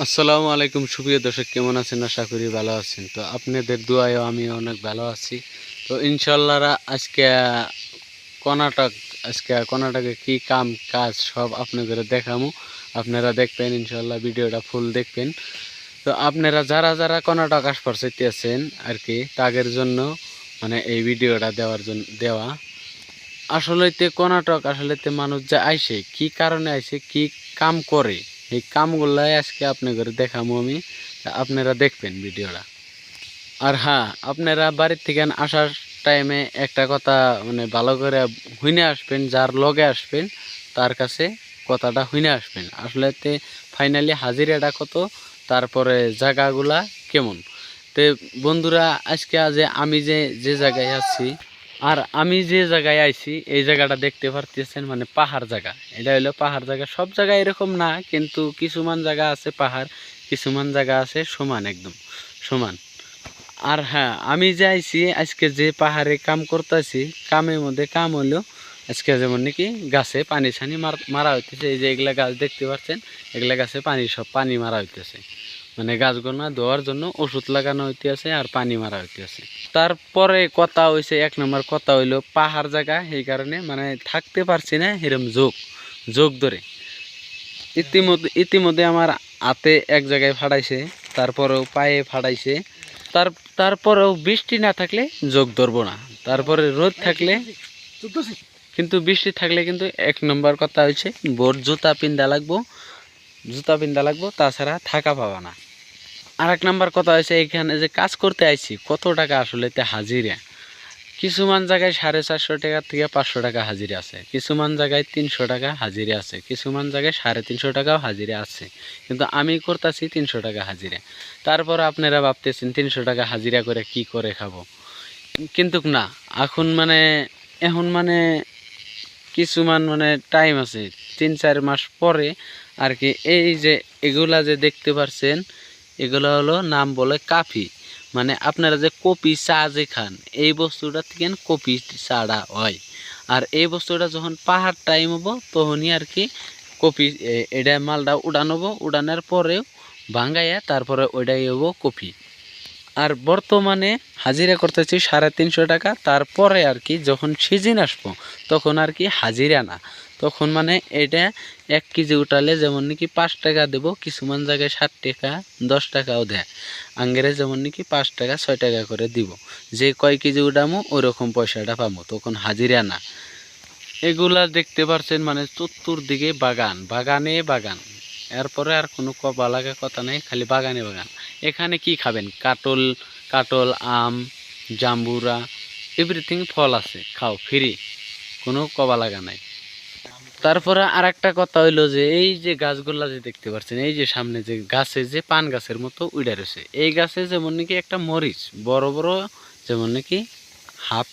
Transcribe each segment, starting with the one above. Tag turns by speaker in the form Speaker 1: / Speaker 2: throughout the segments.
Speaker 1: আসসালামু আলাইকুম সুপ্রিয় দর্শক, কেমন আছেন? আশা করি ভালো আছেন। তো আপনাদের দোয়ায়ও আমি অনেক ভালো আছি। তো ইনশাল্লাহ কর্ণাটক কর্ণাটকে কি কাজ সব আপনাদের দেখামু। আপনারা দেখবেন ইনশাল্লাহ, ভিডিওটা ফুল দেখবেন। তো আপনারা যারা যারা কর্ণাটক আসবার চাইতেছেন আর কি, তাদের জন্য মানে এই ভিডিওটা দেওয়া আসলেতে কর্ণাটক আসলেতে মানুষ যে আইসে কি কারণে আইসে, কি কাম করে, এই কামগুলাই আজকে আপনাদের দেখাবো আমি। আপনারা দেখবেন ভিডিওটা। আর হ্যাঁ, আপনারা বাড়ির থেকে আসার টাইমে একটা কথা মানে ভালো করে হুইনে আসবেন, যার লগে আসবেন তার কাছে কথাটা হুইনে আসবেন। আসলেতে ফাইনালি হাজিরাটা কত, তারপরে জায়গাগুলা কেমন। তো বন্ধুরা, আজকে যে আমি যে জায়গায় আছি, আর আমি যে জায়গায় আইছি এই জায়গাটা দেখতে পারতেছেন, মানে পাহাড় জায়গা। এটা হলো পাহাড় জায়গা। সব জায়গায় এরকম না, কিন্তু কিছুমান জায়গা আছে পাহাড়, কিছুমান জায়গা আছে সমান, একদম সমান। আর হ্যাঁ, আমি যে আইছি আজকে যে পাহাড়ে কাম করতেছি, কামের মধ্যে কাম হলো আজকে যেমন নাকি গাছে পানি ছানি মারা হইতেছে। এই যে এগুলা গাছ দেখতে পাচ্ছেন, এগুলা গাছে পানি মারা হইতেছে। মানে গাছগুলো ধোয়ার জন্য ওষুধ লাগানো হইতেছে আর পানি মারা হইতেছে। তারপরে কথা হইছে, 1 নম্বর কথা হইলো পাহাড় জায়গা, এই কারণে মানে থাকতে পারছি না, এরম যোগ ধরে। ইতিমধ্যে আমার হাতে এক জায়গায় ফাড়াইছে, তারপরেও পায়ে ফাড়াইছে। তারপরেও বৃষ্টি না থাকলে যোগ ধরবো না, তারপরে রোদ থাকলে কিন্তু, বৃষ্টি থাকলে কিন্তু 1 নম্বর কথা হচ্ছে বোর জুতা পিন্দা লাগবো, তাছাড়া থাকা পাবা না। আর 1 নম্বর কথা হয়েছে, এখানে যে কাজ করতে আইছি কত টাকা আসলে হাজিরা। কিছুমান জায়গায় 450 টাকা থেকে 500 টাকা হাজিরা আছে, কিছুমান জায়গায় 300 টাকা হাজিরা আছে, কিছুমান জায়গায় 350 টাকাও হাজিরা আছে। কিন্তু আমি করতেছি 300 টাকা হাজিরা। তারপর আপনারা ভাবতেছেন 300 টাকা হাজিরা করে কি করে খাবো, কিন্তু না, এখন মানে কিছুমান মানে টাইম আছে, 3-4 মাস পরে আর কি। এই যে এগুলা যে দেখতে পাচ্ছেন, এগুলো হলো নাম বলে কাফি। মানে আপনারা যে কপি চা যে খান, এই বস্তুটা থেকে কপি চাটা হয়। আর এই বস্তুটা যখন পাহাড় টাইম হবো তখনই আর কি কপি, এটা মালটা উড়ানোর পরেও ভাঙ্গাইয়া তারপরে ওইটাই হবো কপি। আর বর্তমানে হাজিরা করতেছি 350 টাকা। তারপরে আর কি যখন সিজন আসবো তখন আর কি হাজিরা না, তখন মানে এটা 1 কেজি উঠালে যেমন নাকি 5 টাকা দেবো, কিছুমান জায়গায় 7 টাকা 10 টাকাও দেয়। আঙ্গেরে যেমন নাকি 5 টাকা 6 টাকা করে দিব, যে কয় কেজি উঠামো ওরকম পয়সাটা পাবো, তখন হাজিরা না। এগুলা দেখতে পাচ্ছেন, মানে চতুর্দিকে বাগান। এরপরে আর কোনো লাগা কথা নেই, খালি বাগানে বাগান। এখানে কি খাবেন? কাটল, আম, জাম্বুরা, এভরিথিং ফল আছে, খাও ফ্রি, কোনো লাগা নাই। তারপরে আর একটা কথা হইলো যে এই যে গাছগুলা যে দেখতে পাচ্ছেন, এই যে সামনে যে গাছে যে পান গাছের মতো উইড়া রয়েছে, এই গাছে যেমন নাকি একটা মরিচ বড় বড়, যেমন নাকি হাফ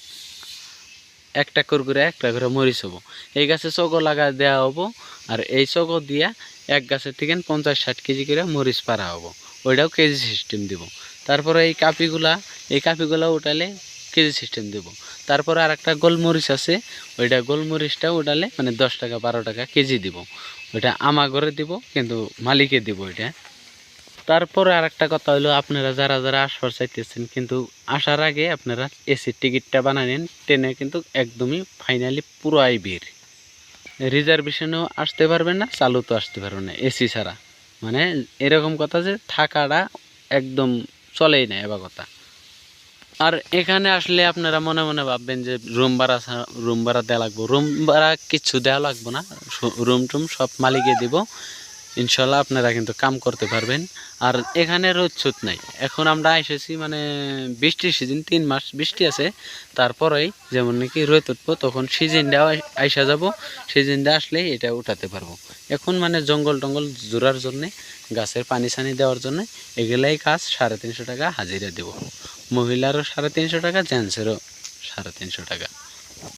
Speaker 1: একটা করে মরিচ হবো। এই গাছে চগো লাগা দেওয়া হবো, আর এই চগো দিয়া এক গাছের থেকে 50-60 কেজি করে মরিচ পারা হবো, ওইটাও কেজি সিস্টেম দিব। তারপরে এই কাপিগুলা উঠালে কেজি সিস্টেম দিব। তারপরে আর একটা গোলমরিচ আছে, ওইটা গোলমরিচটা উঠালে মানে 10 টাকা 12 টাকা কেজি দিব। ওইটা আমা ঘরে দিব, কিন্তু মালিকে দিব ওইটা। তারপরে আর একটা কথা হলো, আপনারা যারা যারা আসবার চাইতেছেন, কিন্তু আসার আগে আপনারা এসির টিকিটটা বানিয়ে নিন। ট্রেনে কিন্তু একদমই ফাইনালি পুরোই ভিড়, রিজার্ভেশনেও আসতে পারবেন না, চালুতেও আসতে পারবেন না এসি ছাড়া। মানে এরকম কথা যে থাকাটা একদম চলেই না, এবার কথা। আর এখানে আসলে আপনারা মনে মনে ভাববেন যে রুম ভাড়া দেওয়া লাগবো। রুম ভাড়া কিচ্ছু দেওয়া লাগবো না, রুম টুম সব মালিকে দিব। ইনশাল্লাহ আপনারা কিন্তু কাম করতে পারবেন। আর এখানে রোদ নাই। এখন আমরা এসেছি মানে বৃষ্টির সিজন, 3 মাস বৃষ্টি আছে। তারপরেই যেমন নাকি রোদ উঠবো, তখন সিজনটাও আইসা যাব। সিজনটা আসলেই এটা উঠাতে পারবো। এখন মানে জঙ্গল টঙ্গল জোড়ার জন্যে, গাছের পানি ছানি দেওয়ার জন্য এগুলাই কাজ 350 টাকা হাজিরা দেব। মহিলারও 350 টাকা, জেন্টসেরও 350 টাকা।